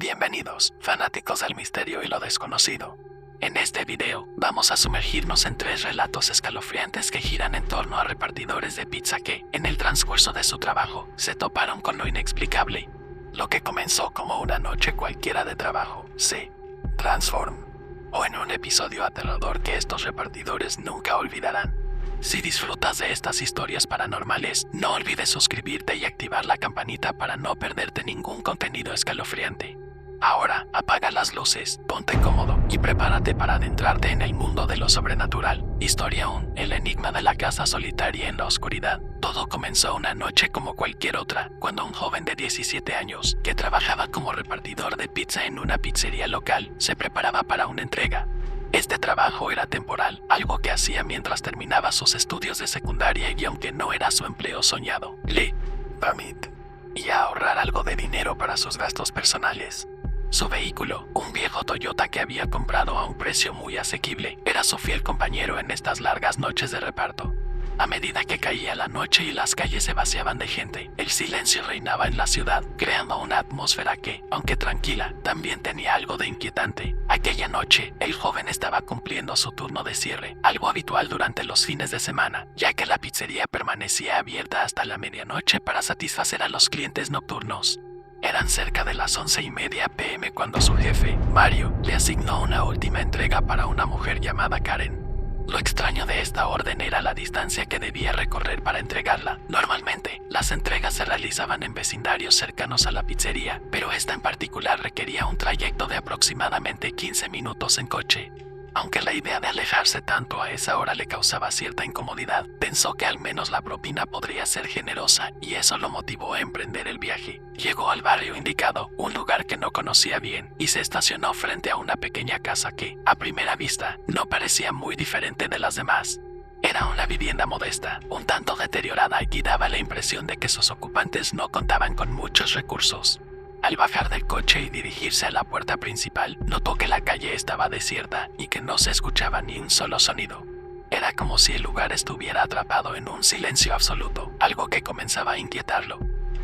Bienvenidos, fanáticos del misterio y lo desconocido. En este video, vamos a sumergirnos en 3 relatos escalofriantes que giran en torno a repartidores de pizza que, en el transcurso de su trabajo, se toparon con lo inexplicable. Lo que comenzó como una noche cualquiera de trabajo, se transformó en un episodio aterrador que estos repartidores nunca olvidarán. Si disfrutas de estas historias paranormales, no olvides suscribirte y activar la campanita para no perderte ningún contenido escalofriante. Ahora, apaga las luces, ponte cómodo y prepárate para adentrarte en el mundo de lo sobrenatural. Historia 1. El enigma de la casa solitaria en la oscuridad. Todo comenzó una noche como cualquier otra, cuando un joven de 17 años, que trabajaba como repartidor de pizza en una pizzería local, se preparaba para una entrega. Este trabajo era temporal, algo que hacía mientras terminaba sus estudios de secundaria y aunque no era su empleo soñado, le permite y a ahorrar algo de dinero para sus gastos personales. Su vehículo, un viejo Toyota que había comprado a un precio muy asequible, era su fiel compañero en estas largas noches de reparto. A medida que caía la noche y las calles se vaciaban de gente, el silencio reinaba en la ciudad, creando una atmósfera que, aunque tranquila, también tenía algo de inquietante. Aquella noche, el joven estaba cumpliendo su turno de cierre, algo habitual durante los fines de semana, ya que la pizzería permanecía abierta hasta la medianoche para satisfacer a los clientes nocturnos. Eran cerca de las 11:30 p.m. cuando su jefe, Mario, le asignó una última entrega para una mujer llamada Karen. Lo extraño de esta orden era la distancia que debía recorrer para entregarla. Normalmente, las entregas se realizaban en vecindarios cercanos a la pizzería, pero esta en particular requería un trayecto de aproximadamente 15 minutos en coche. Aunque la idea de alejarse tanto a esa hora le causaba cierta incomodidad, pensó que al menos la propina podría ser generosa y eso lo motivó a emprender el viaje. Llegó al barrio indicado, un lugar que no conocía bien, y se estacionó frente a una pequeña casa que, a primera vista, no parecía muy diferente de las demás. Era una vivienda modesta, un tanto deteriorada y daba la impresión de que sus ocupantes no contaban con muchos recursos. Al bajar del coche y dirigirse a la puerta principal, notó que la calle estaba desierta y que no se escuchaba ni un solo sonido. Era como si el lugar estuviera atrapado en un silencio absoluto, algo que comenzaba a inquietarlo.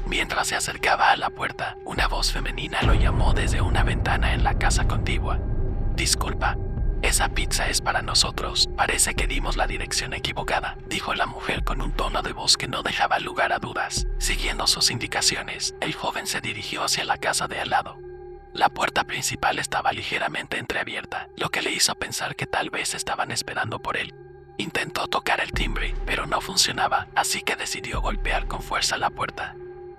Mientras se acercaba a la puerta, una voz femenina lo llamó desde una ventana en la casa contigua. «Disculpa, esa pizza es para nosotros. Parece que dimos la dirección equivocada», dijo la mujer con un tono de voz que no dejaba lugar a dudas. Siguiendo sus indicaciones, el joven se dirigió hacia la casa de al lado. La puerta principal estaba ligeramente entreabierta, lo que le hizo pensar que tal vez estaban esperando por él. Intentó tocar el timbre, pero no funcionaba, así que decidió golpear con fuerza la puerta.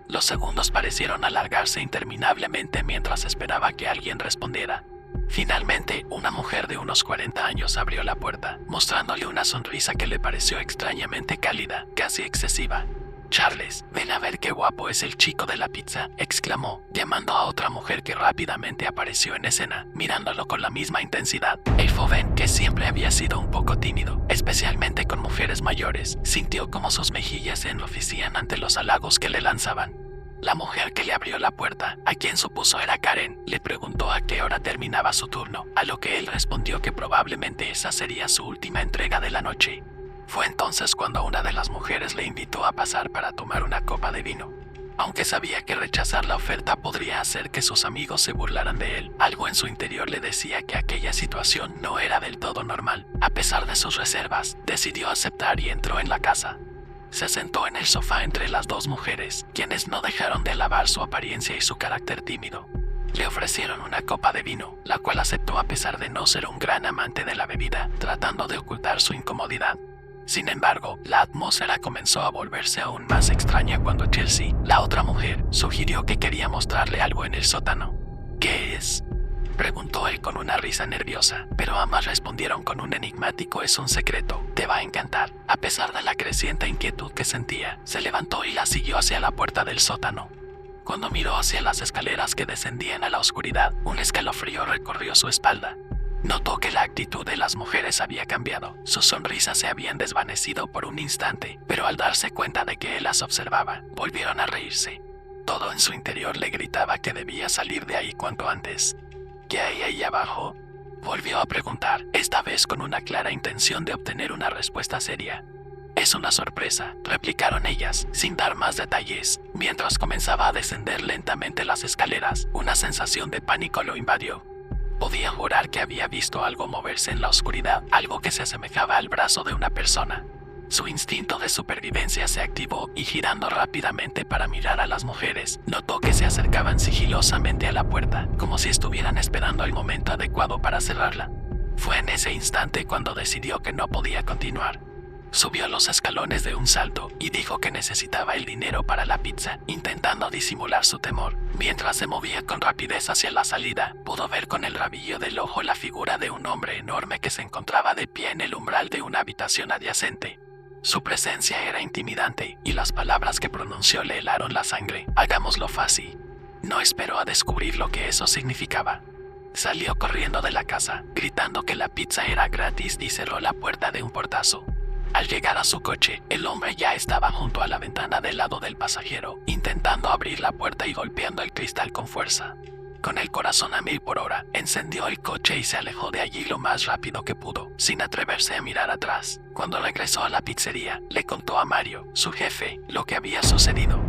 Los segundos parecieron alargarse interminablemente mientras esperaba que alguien respondiera. Finalmente, una mujer de unos 40 años abrió la puerta, mostrándole una sonrisa que le pareció extrañamente cálida, casi excesiva. «Charles, ven a ver qué guapo es el chico de la pizza», exclamó, llamando a otra mujer que rápidamente apareció en escena, mirándolo con la misma intensidad. El joven, que siempre había sido un poco tímido, especialmente con mujeres mayores, sintió como sus mejillas se enrojecían ante los halagos que le lanzaban. La mujer que le abrió la puerta, a quien supuso era Karen, le preguntó a qué hora terminaba su turno, a lo que él respondió que probablemente esa sería su última entrega de la noche. Fue entonces cuando una de las mujeres le invitó a pasar para tomar una copa de vino. Aunque sabía que rechazar la oferta podría hacer que sus amigos se burlaran de él, algo en su interior le decía que aquella situación no era del todo normal. A pesar de sus reservas, decidió aceptar y entró en la casa. Se sentó en el sofá entre las dos mujeres, quienes no dejaron de alabar su apariencia y su carácter tímido. Le ofrecieron una copa de vino, la cual aceptó a pesar de no ser un gran amante de la bebida, tratando de ocultar su incomodidad. Sin embargo, la atmósfera comenzó a volverse aún más extraña cuando Chelsea, la otra mujer, sugirió que quería mostrarle algo en el sótano. «¿Qué es?», preguntó él con una risa nerviosa, pero ambas respondieron con un enigmático «es un secreto, te va a encantar». A pesar de la creciente inquietud que sentía, se levantó y la siguió hacia la puerta del sótano. Cuando miró hacia las escaleras que descendían a la oscuridad, un escalofrío recorrió su espalda. Notó que la actitud de las mujeres había cambiado. Sus sonrisas se habían desvanecido por un instante, pero al darse cuenta de que él las observaba, volvieron a reírse. Todo en su interior le gritaba que debía salir de ahí cuanto antes. «¿Qué hay ahí abajo?», volvió a preguntar, esta vez con una clara intención de obtener una respuesta seria. Es una sorpresa, replicaron ellas, sin dar más detalles. Mientras comenzaba a descender lentamente las escaleras, una sensación de pánico lo invadió. Podía jurar que había visto algo moverse en la oscuridad, algo que se asemejaba al brazo de una persona. Su instinto de supervivencia se activó y girando rápidamente para mirar a las mujeres, notó que se acercaban sigilosamente a la puerta, como si estuvieran esperando el momento adecuado para cerrarla. Fue en ese instante cuando decidió que no podía continuar. Subió los escalones de un salto y dijo que necesitaba el dinero para la pizza, intentando disimular su temor. Mientras se movía con rapidez hacia la salida, pudo ver con el rabillo del ojo la figura de un hombre enorme que se encontraba de pie en el umbral de una habitación adyacente. Su presencia era intimidante y las palabras que pronunció le helaron la sangre. Hagámoslo fácil. No esperó a descubrir lo que eso significaba. Salió corriendo de la casa, gritando que la pizza era gratis y cerró la puerta de un portazo. Al llegar a su coche, el hombre ya estaba junto a la ventana del lado del pasajero, intentando abrir la puerta y golpeando el cristal con fuerza. Con el corazón a 1000 por hora, encendió el coche y se alejó de allí lo más rápido que pudo, sin atreverse a mirar atrás. Cuando regresó a la pizzería, le contó a Mario, su jefe, lo que había sucedido.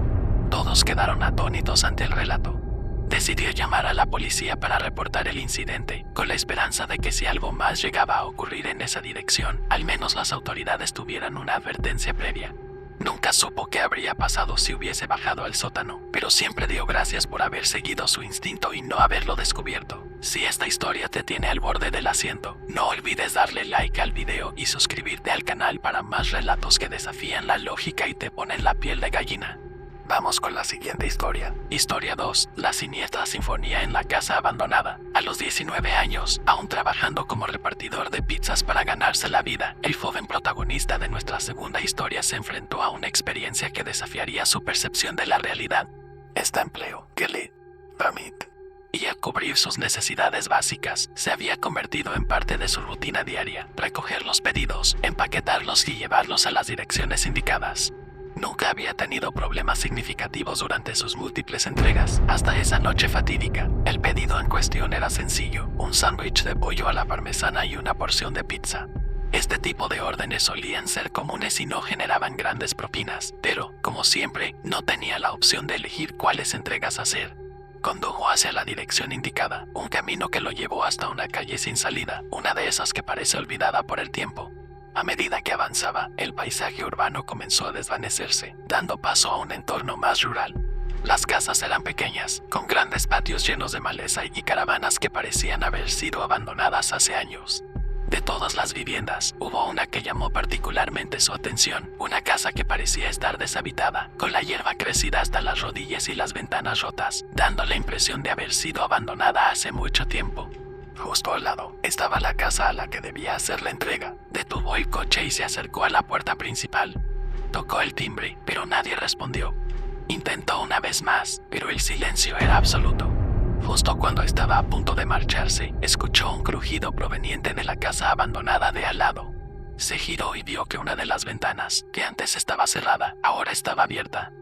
Todos quedaron atónitos ante el relato. Decidió llamar a la policía para reportar el incidente, con la esperanza de que si algo más llegaba a ocurrir en esa dirección, al menos las autoridades tuvieran una advertencia previa. Nunca supo qué habría pasado si hubiese bajado al sótano, pero siempre dio gracias por haber seguido su instinto y no haberlo descubierto. Si esta historia te tiene al borde del asiento, no olvides darle like al video y suscribirte al canal para más relatos que desafían la lógica y te ponen la piel de gallina. Vamos con la siguiente historia. Historia 2. La siniestra sinfonía en la casa abandonada. A los 19 años, aún trabajando como repartidor de pizzas para ganarse la vida, el joven protagonista de nuestra segunda historia se enfrentó a una experiencia que desafiaría su percepción de la realidad. Este empleo, que le permite y a cubrir sus necesidades básicas, se había convertido en parte de su rutina diaria: recoger los pedidos, empaquetarlos y llevarlos a las direcciones indicadas. Nunca había tenido problemas significativos durante sus múltiples entregas, hasta esa noche fatídica. El pedido en cuestión era sencillo: un sándwich de pollo a la parmesana y una porción de pizza. Este tipo de órdenes solían ser comunes y no generaban grandes propinas, pero, como siempre, no tenía la opción de elegir cuáles entregas hacer. Condujo hacia la dirección indicada, un camino que lo llevó hasta una calle sin salida, una de esas que parece olvidada por el tiempo. A medida que avanzaba, el paisaje urbano comenzó a desvanecerse, dando paso a un entorno más rural. Las casas eran pequeñas, con grandes patios llenos de maleza y caravanas que parecían haber sido abandonadas hace años. De todas las viviendas, hubo una que llamó particularmente su atención, una casa que parecía estar deshabitada, con la hierba crecida hasta las rodillas y las ventanas rotas, dando la impresión de haber sido abandonada hace mucho tiempo. Justo al lado estaba la casa a la que debía hacer la entrega. Detuvo el coche y se acercó a la puerta principal. Tocó el timbre, pero nadie respondió. Intentó una vez más, pero el silencio era absoluto. Justo cuando estaba a punto de marcharse, escuchó un crujido proveniente de la casa abandonada de al lado. Se giró y vio que una de las ventanas, que antes estaba cerrada, ahora estaba abierta.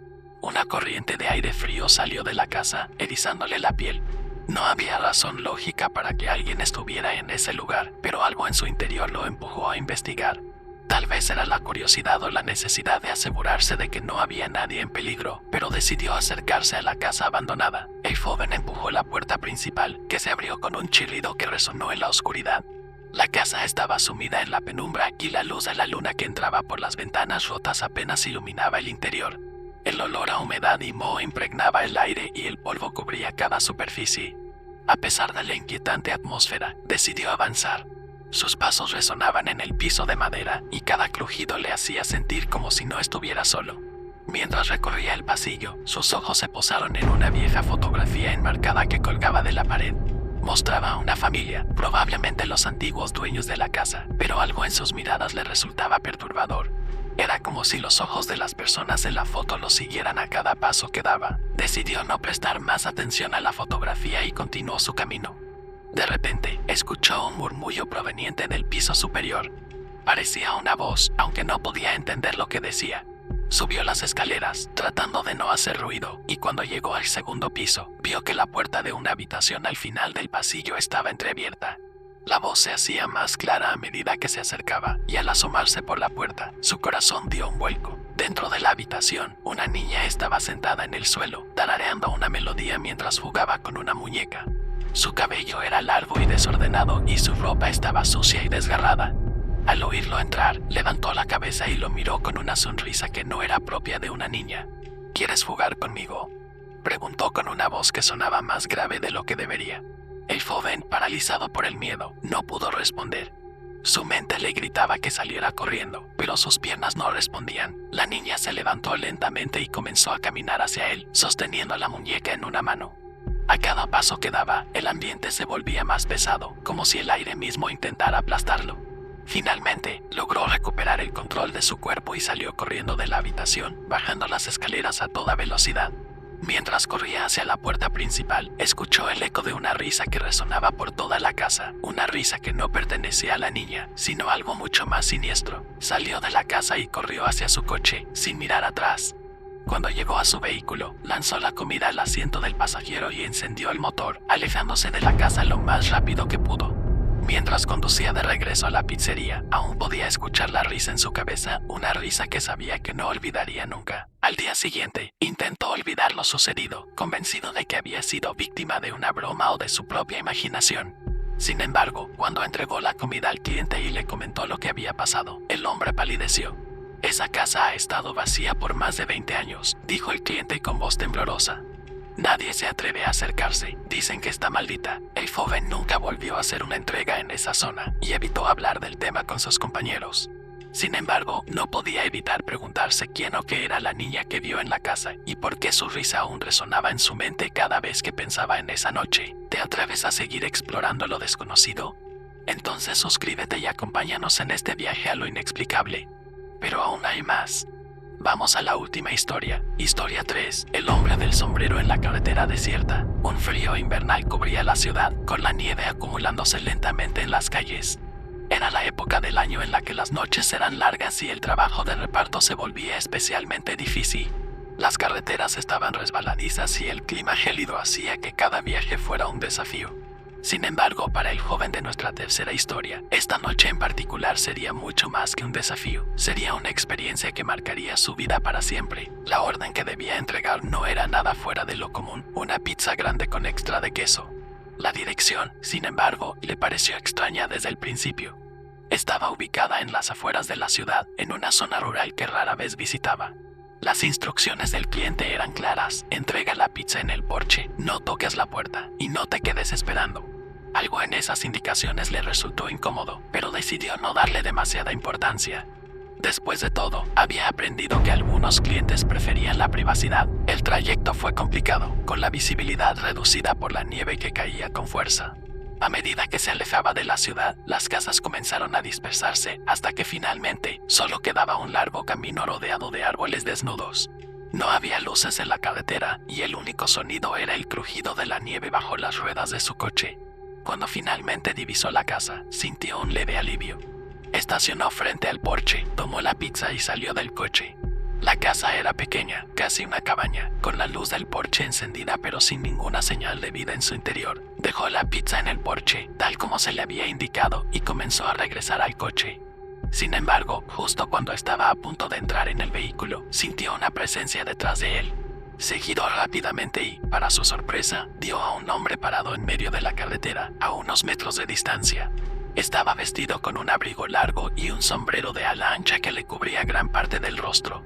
Una corriente de aire frío salió de la casa, erizándole la piel. No había razón lógica para que alguien estuviera en ese lugar, pero algo en su interior lo empujó a investigar. Tal vez era la curiosidad o la necesidad de asegurarse de que no había nadie en peligro, pero decidió acercarse a la casa abandonada. El joven empujó la puerta principal, que se abrió con un chirrido que resonó en la oscuridad. La casa estaba sumida en la penumbra y la luz de la luna que entraba por las ventanas rotas apenas iluminaba el interior. El olor a humedad y moho impregnaba el aire y el polvo cubría cada superficie. A pesar de la inquietante atmósfera, decidió avanzar. Sus pasos resonaban en el piso de madera y cada crujido le hacía sentir como si no estuviera solo. Mientras recorría el pasillo, sus ojos se posaron en una vieja fotografía enmarcada que colgaba de la pared. Mostraba a una familia, probablemente los antiguos dueños de la casa, pero algo en sus miradas le resultaba perturbador. Era como si los ojos de las personas en la foto lo siguieran a cada paso que daba. Decidió no prestar más atención a la fotografía y continuó su camino. De repente, escuchó un murmullo proveniente del piso superior. Parecía una voz, aunque no podía entender lo que decía. Subió las escaleras, tratando de no hacer ruido, y cuando llegó al segundo piso, vio que la puerta de una habitación al final del pasillo estaba entreabierta. La voz se hacía más clara a medida que se acercaba, y al asomarse por la puerta, su corazón dio un vuelco. Dentro de la habitación, una niña estaba sentada en el suelo, tarareando una melodía mientras jugaba con una muñeca. Su cabello era largo y desordenado, y su ropa estaba sucia y desgarrada. Al oírlo entrar, levantó la cabeza y lo miró con una sonrisa que no era propia de una niña. ¿Quieres jugar conmigo?, preguntó con una voz que sonaba más grave de lo que debería. El joven, paralizado por el miedo, no pudo responder. Su mente le gritaba que saliera corriendo, pero sus piernas no respondían. La niña se levantó lentamente y comenzó a caminar hacia él, sosteniendo la muñeca en una mano. A cada paso que daba, el ambiente se volvía más pesado, como si el aire mismo intentara aplastarlo. Finalmente, logró recuperar el control de su cuerpo y salió corriendo de la habitación, bajando las escaleras a toda velocidad. Mientras corría hacia la puerta principal, escuchó el eco de una risa que resonaba por toda la casa, una risa que no pertenecía a la niña, sino algo mucho más siniestro. Salió de la casa y corrió hacia su coche, sin mirar atrás. Cuando llegó a su vehículo, lanzó la comida al asiento del pasajero y encendió el motor, alejándose de la casa lo más rápido que pudo. Mientras conducía de regreso a la pizzería, aún podía escuchar la risa en su cabeza, una risa que sabía que no olvidaría nunca. Al día siguiente, intentó olvidar lo sucedido, convencido de que había sido víctima de una broma o de su propia imaginación. Sin embargo, cuando entregó la comida al cliente y le comentó lo que había pasado, el hombre palideció. «Esa casa ha estado vacía por más de 20 años», dijo el cliente con voz temblorosa. «Nadie se atreve a acercarse, dicen que está maldita». El joven nunca volvió a hacer una entrega en esa zona y evitó hablar del tema con sus compañeros. Sin embargo, no podía evitar preguntarse quién o qué era la niña que vio en la casa y por qué su risa aún resonaba en su mente cada vez que pensaba en esa noche. ¿Te atreves a seguir explorando lo desconocido? Entonces suscríbete y acompáñanos en este viaje a lo inexplicable. Pero aún hay más. Vamos a la última historia. Historia 3. El hombre del sombrero en la carretera desierta. Un frío invernal cubría la ciudad, con la nieve acumulándose lentamente en las calles. Era la época del año en la que las noches eran largas y el trabajo de reparto se volvía especialmente difícil. Las carreteras estaban resbaladizas y el clima gélido hacía que cada viaje fuera un desafío. Sin embargo, para el joven de nuestra tercera historia, esta noche en particular sería mucho más que un desafío. Sería una experiencia que marcaría su vida para siempre. La orden que debía entregar no era nada fuera de lo común, una pizza grande con extra de queso. La dirección, sin embargo, le pareció extraña desde el principio. Estaba ubicada en las afueras de la ciudad, en una zona rural que rara vez visitaba. Las instrucciones del cliente eran claras: entrega la pizza en el porche, no toques la puerta y no te quedes esperando. Algo en esas indicaciones le resultó incómodo, pero decidió no darle demasiada importancia. Después de todo, había aprendido que algunos clientes preferían la privacidad. El trayecto fue complicado, con la visibilidad reducida por la nieve que caía con fuerza. A medida que se alejaba de la ciudad, las casas comenzaron a dispersarse hasta que finalmente solo quedaba un largo camino rodeado de árboles desnudos. No había luces en la carretera y el único sonido era el crujido de la nieve bajo las ruedas de su coche. Cuando finalmente divisó la casa, sintió un leve alivio. Estacionó frente al porche, tomó la pizza y salió del coche. La casa era pequeña, casi una cabaña, con la luz del porche encendida pero sin ninguna señal de vida en su interior. Dejó la pizza en el porche, tal como se le había indicado, y comenzó a regresar al coche. Sin embargo, justo cuando estaba a punto de entrar en el vehículo, sintió una presencia detrás de él. Se giró rápidamente y, para su sorpresa, vio a un hombre parado en medio de la carretera, a unos metros de distancia. Estaba vestido con un abrigo largo y un sombrero de ala ancha que le cubría gran parte del rostro.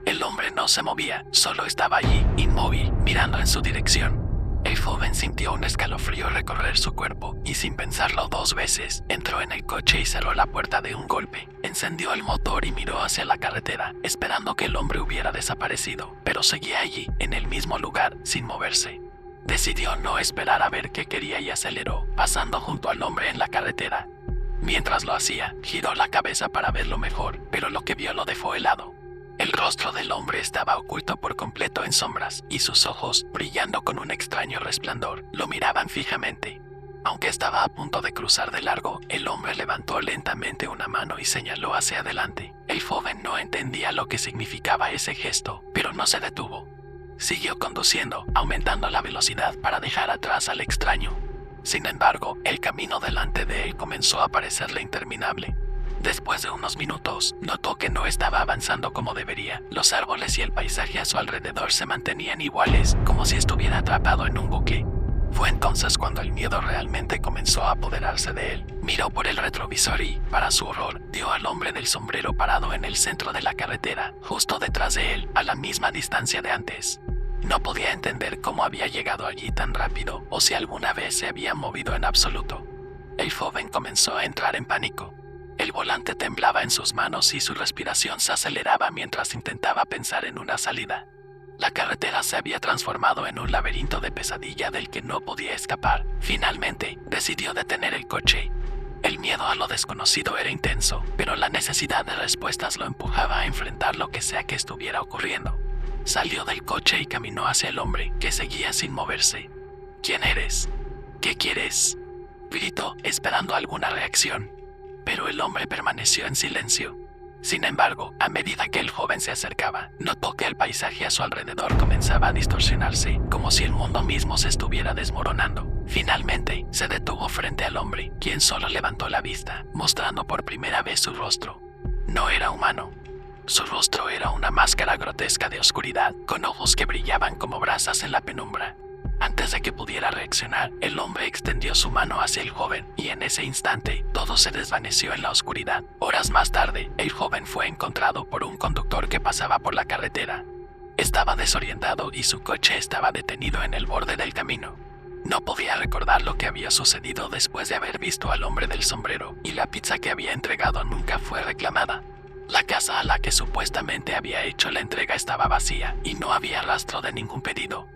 El hombre no se movía, solo estaba allí, inmóvil, mirando en su dirección. El joven sintió un escalofrío recorrer su cuerpo y, sin pensarlo 2 veces, entró en el coche y cerró la puerta de un golpe. Encendió el motor y miró hacia la carretera, esperando que el hombre hubiera desaparecido, pero seguía allí, en el mismo lugar, sin moverse. Decidió no esperar a ver qué quería y aceleró, pasando junto al hombre en la carretera. Mientras lo hacía, giró la cabeza para verlo mejor, pero lo que vio lo dejó helado. El rostro del hombre estaba oculto por completo en sombras, y sus ojos, brillando con un extraño resplandor, lo miraban fijamente. Aunque estaba a punto de cruzar de largo, el hombre levantó lentamente una mano y señaló hacia adelante. El joven no entendía lo que significaba ese gesto, pero no se detuvo. Siguió conduciendo, aumentando la velocidad para dejar atrás al extraño. Sin embargo, el camino delante de él comenzó a parecerle interminable. Después de unos minutos, notó que no estaba avanzando como debería. Los árboles y el paisaje a su alrededor se mantenían iguales, como si estuviera atrapado en un bucle. Fue entonces cuando el miedo realmente comenzó a apoderarse de él. Miró por el retrovisor y, para su horror, vio al hombre del sombrero parado en el centro de la carretera, justo detrás de él, a la misma distancia de antes. No podía entender cómo había llegado allí tan rápido o si alguna vez se había movido en absoluto. El joven comenzó a entrar en pánico. El volante temblaba en sus manos y su respiración se aceleraba mientras intentaba pensar en una salida. La carretera se había transformado en un laberinto de pesadilla del que no podía escapar. Finalmente, decidió detener el coche. El miedo a lo desconocido era intenso, pero la necesidad de respuestas lo empujaba a enfrentar lo que sea que estuviera ocurriendo. Salió del coche y caminó hacia el hombre, que seguía sin moverse. ¿Quién eres? ¿Qué quieres?, gritó, esperando alguna reacción. Pero el hombre permaneció en silencio. Sin embargo, a medida que el joven se acercaba, notó que el paisaje a su alrededor comenzaba a distorsionarse, como si el mundo mismo se estuviera desmoronando. Finalmente, se detuvo frente al hombre, quien solo levantó la vista, mostrando por primera vez su rostro. No era humano. Su rostro era una máscara grotesca de oscuridad, con ojos que brillaban como brasas en la penumbra. Antes de que pudiera reaccionar, el hombre extendió su mano hacia el joven y en ese instante todo se desvaneció en la oscuridad. Horas más tarde, el joven fue encontrado por un conductor que pasaba por la carretera. Estaba desorientado y su coche estaba detenido en el borde del camino. No podía recordar lo que había sucedido después de haber visto al hombre del sombrero, y la pizza que había entregado nunca fue reclamada. La casa a la que supuestamente había hecho la entrega estaba vacía y no había rastro de ningún pedido.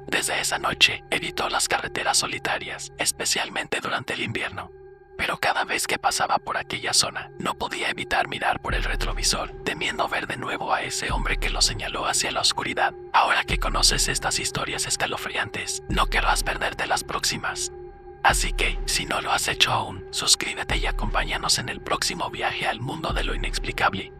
Desde esa noche, evitó las carreteras solitarias, especialmente durante el invierno. Pero cada vez que pasaba por aquella zona, no podía evitar mirar por el retrovisor, temiendo ver de nuevo a ese hombre que lo señaló hacia la oscuridad. Ahora que conoces estas historias escalofriantes, no querrás perderte las próximas. Así que, si no lo has hecho aún, suscríbete y acompáñanos en el próximo viaje al mundo de lo inexplicable.